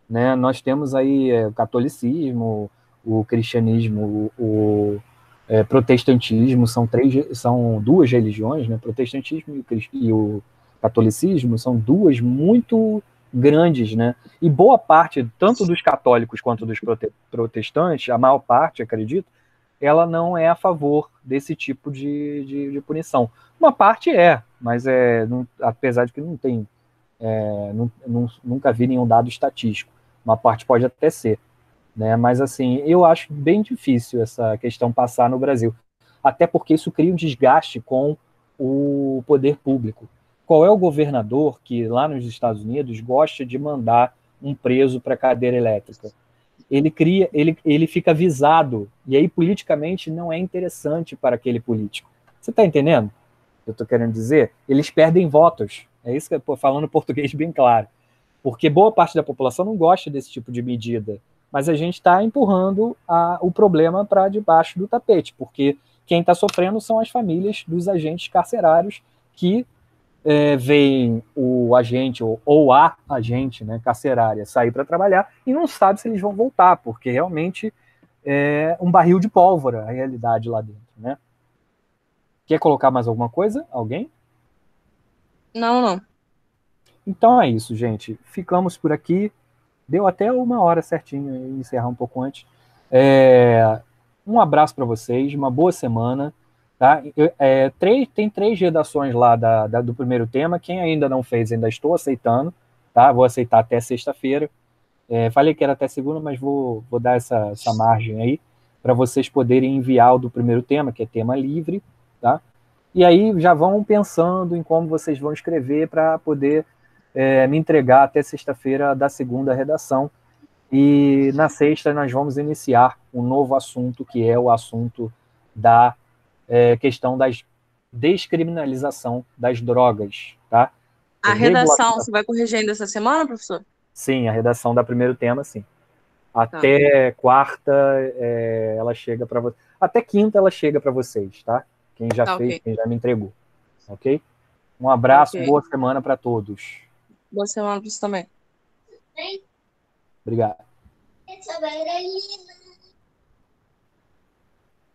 Né? Nós temos aí o catolicismo, o cristianismo, o protestantismo, são duas religiões, né? Protestantismo e o catolicismo são duas muito grandes, né? E boa parte, tanto dos católicos quanto dos protestantes, a maior parte, acredito, ela não é a favor desse tipo de punição. Uma parte mas apesar de que não tem, nunca vi nenhum dado estatístico. Uma parte pode até ser, né? Mas assim, eu acho bem difícil essa questão passar no Brasil, até porque isso cria um desgaste com o poder público. Qual é o governador que lá nos Estados Unidos gosta de mandar um preso para a cadeira elétrica? Ele fica visado, e aí politicamente não é interessante para aquele político. Você está entendendo o que eu estou querendo dizer? Eles perdem votos, é isso que eu estou falando em português bem claro, porque boa parte da população não gosta desse tipo de medida, mas a gente está empurrando o problema para debaixo do tapete, porque quem está sofrendo são as famílias dos agentes carcerários que veem o agente ou a agente, né, carcerária sair para trabalhar e não sabe se eles vão voltar, porque realmente é um barril de pólvora a realidade lá dentro, né? Quer colocar mais alguma coisa? Alguém? Não. Então é isso, gente. Ficamos por aqui. Deu até 1 hora certinho, encerrar um pouco antes. Um abraço para vocês, uma boa semana. Tá? Tem 3 redações lá do primeiro tema. Quem ainda não fez, ainda estou aceitando. Tá? Vou aceitar até sexta-feira. Falei que era até segunda, mas vou dar essa margem aí para vocês poderem enviar o do primeiro tema, que é tema livre. Tá? E aí já vão pensando em como vocês vão escrever para poder me entregar até sexta-feira da segunda redação. E na sexta nós vamos iniciar um novo assunto, que é o assunto da questão da descriminalização das drogas, tá? A redação, você vai corrigir ainda essa semana, professor? Sim, a redação da primeiro tema, sim. Tá. Até quarta ela chega para vocês. Até quinta ela chega para vocês, tá? Quem já fez, ok. quem já me entregou. Ok? Um abraço, Ok. boa semana para todos. Boa semana para você também. Obrigado.